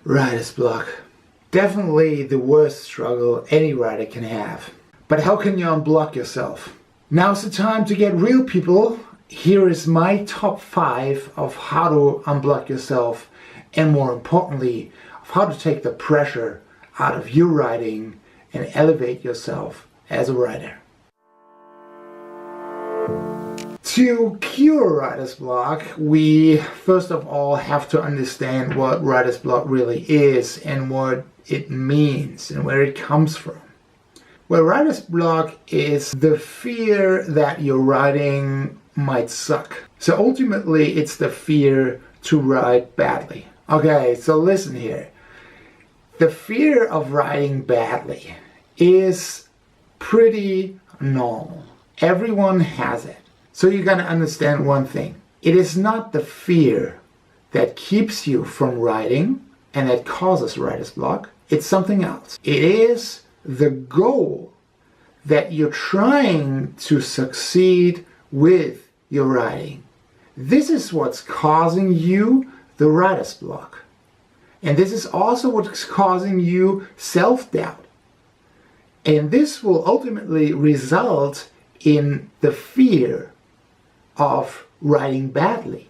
Writer's block. Definitely the worst struggle any writer can have. But how can you unblock yourself? Now's the time to get real, people. Here is my top 5 of how to unblock yourself, and more importantly, of how to take the pressure out of your writing and elevate yourself as a writer. To cure writer's block, we first of all have to understand what writer's block really is and what it means and where it comes from. Well, writer's block is the fear that your writing might suck. So ultimately, it's the fear to write badly. Okay, so listen here. The fear of writing badly is pretty normal. Everyone has it. So you gotta understand one thing. It is not the fear that keeps you from writing and that causes writer's block. It's something else. It is the goal that you're trying to succeed with your writing. This is what's causing you the writer's block. And this is also what's causing you self-doubt. And this will ultimately result in the fear of writing badly.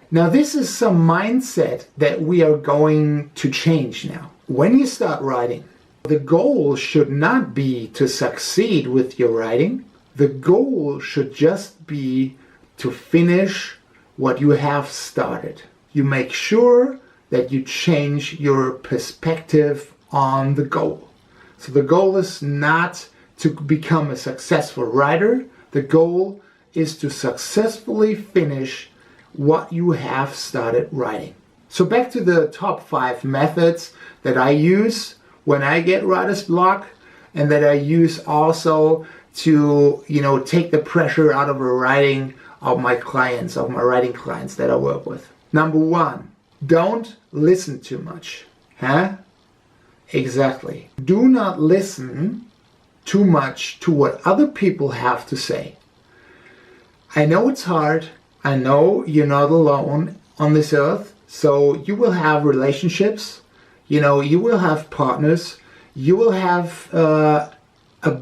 Now, this is some mindset that we are going to change now. When you start writing, the goal should not be to succeed with your writing. The goal should just be to finish what you have started. You make sure that you change your perspective on the goal. So the goal is not to become a successful writer. The goal is to successfully finish what you have started writing. So back to the top 5 methods that I use when I get writer's block, and that I use also to, take the pressure out of the writing of my clients, of my writing clients that I work with. Number 1, don't listen too much. Exactly. Do not listen too much to what other people have to say. I know it's hard. I know you're not alone on this earth. So you will have relationships. You will have partners. You will have a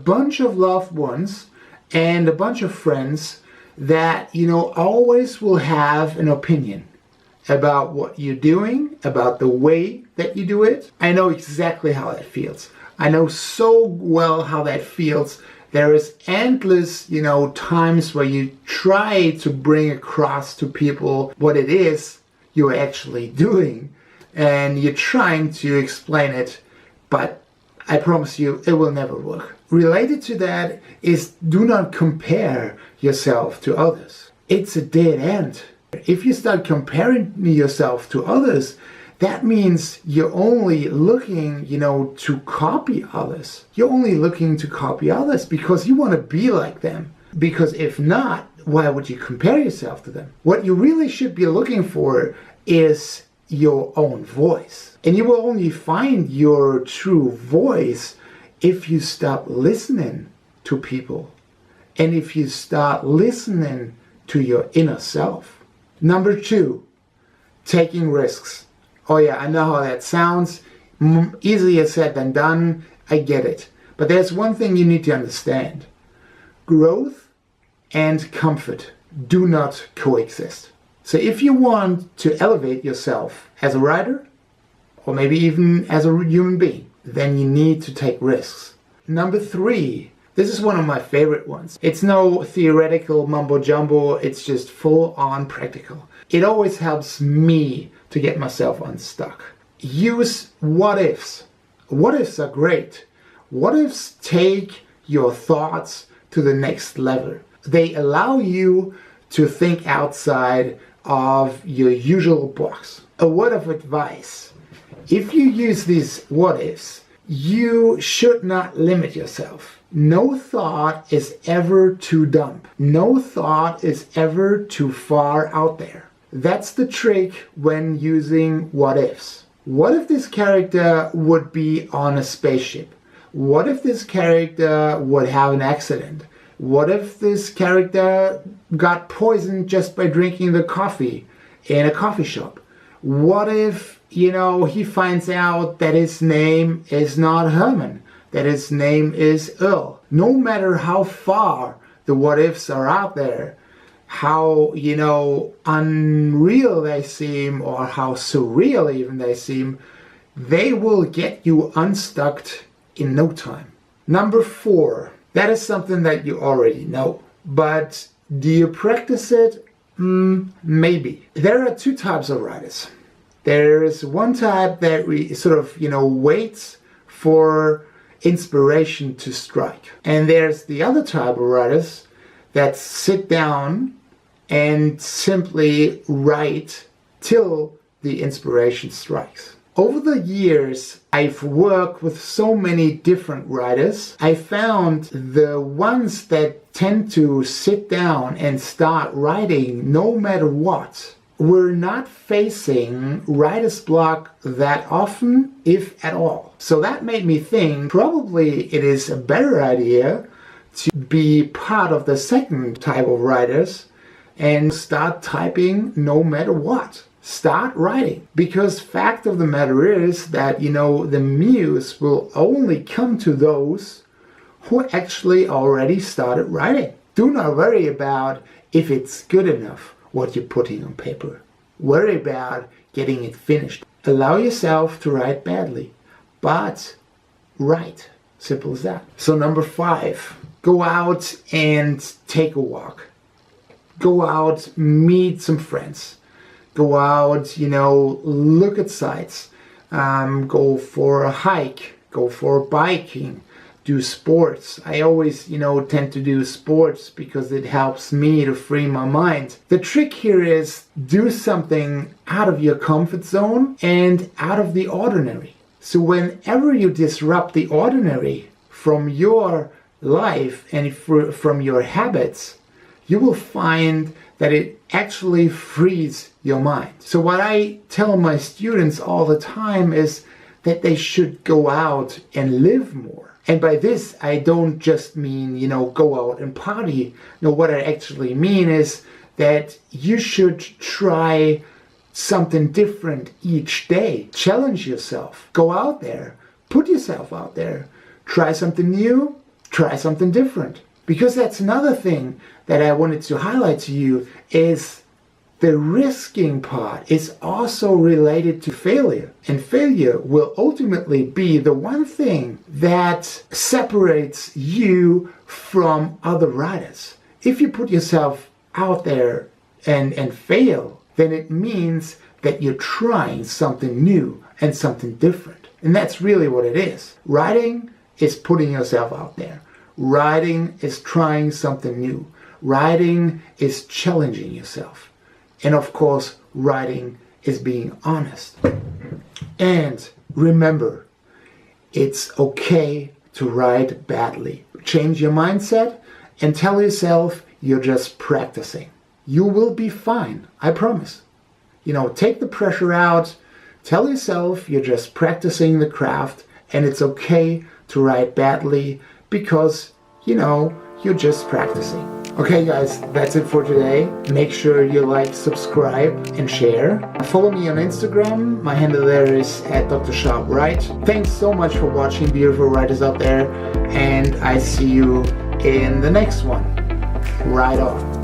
bunch of loved ones and a bunch of friends that, always will have an opinion about what you're doing, about the way that you do it. I know exactly how that feels. I know so well how that feels. There is endless, times where you try to bring across to people what it is you're actually doing, and you're trying to explain it, but I promise you it will never work. Related to that is, do not compare yourself to others. It's a dead end. If you start comparing yourself to others, that means you're only looking, to copy others. You're only looking to copy others because you want to be like them. Because if not, why would you compare yourself to them? What you really should be looking for is your own voice. And you will only find your true voice if you stop listening to people. And if you start listening to your inner self. Number 2, taking risks. Oh yeah, I know how that sounds. Easier said than done. I get it. But there's one thing you need to understand. Growth and comfort do not coexist. So if you want to elevate yourself as a writer, or maybe even as a human being, then you need to take risks. Number 3, this is one of my favorite ones. It's no theoretical mumbo jumbo, it's just full on practical. It always helps me to get myself unstuck. Use what ifs. What ifs are great. What ifs take your thoughts to the next level. They allow you to think outside of your usual box. A word of advice. If you use these what ifs, you should not limit yourself. No thought is ever too dumb. No thought is ever too far out there. That's the trick when using what ifs. What if this character would be on a spaceship? What if this character would have an accident? What if this character got poisoned just by drinking the coffee in a coffee shop? What if, he finds out that his name is not Herman, that his name is Earl? No matter how far the what ifs are out there, how, unreal they seem, or how surreal even they seem, they will get you unstuck in no time. Number 4, that is something that you already know, but do you practice it? Maybe. There are 2 types of writers. There's one type that we sort of, waits for inspiration to strike. And there's the other type of writers that sit down and simply write till the inspiration strikes. Over the years, I've worked with so many different writers. I found the ones that tend to sit down and start writing no matter what were not facing writer's block that often, if at all. So that made me think probably it is a better idea to be part of the second type of writers and start typing no matter what. Start writing, because fact of the matter is that, the muse will only come to those who actually already started writing. Do not worry about if it's good enough what you're putting on paper. Worry about getting it finished. Allow yourself to write badly, but write. Simple as that. So number 5, go out and take a walk. Go out, meet some friends. Go out, look at sights. Go for a hike. Go for biking. Do sports. I always, tend to do sports because it helps me to free my mind. The trick here is do something out of your comfort zone and out of the ordinary. So whenever you disrupt the ordinary from your life and from your habits, you will find that it actually frees your mind. So what I tell my students all the time is that they should go out and live more. And by this, I don't just mean, go out and party. No, what I actually mean is that you should try something different each day. Challenge yourself. Go out there. Put yourself out there. Try something new. Try something different. Because that's another thing that I wanted to highlight to you is the risking part is also related to failure. And failure will ultimately be the one thing that separates you from other writers. If you put yourself out there and fail, then it means that you're trying something new and something different. And that's really what it is. Writing is putting yourself out there. Writing is trying something new. Writing is challenging yourself. And of course, writing is being honest. And remember, it's okay to write badly. Change your mindset and tell yourself you're just practicing. You will be fine, I promise. Take the pressure out. Tell yourself you're just practicing the craft and it's okay to write badly because, you're just practicing. Okay guys, that's it for today. Make sure you like, subscribe, and share. Follow me on Instagram. My handle there is @dr.sharpwrite. Thanks so much for watching, beautiful writers out there. And I see you in the next one. Right on.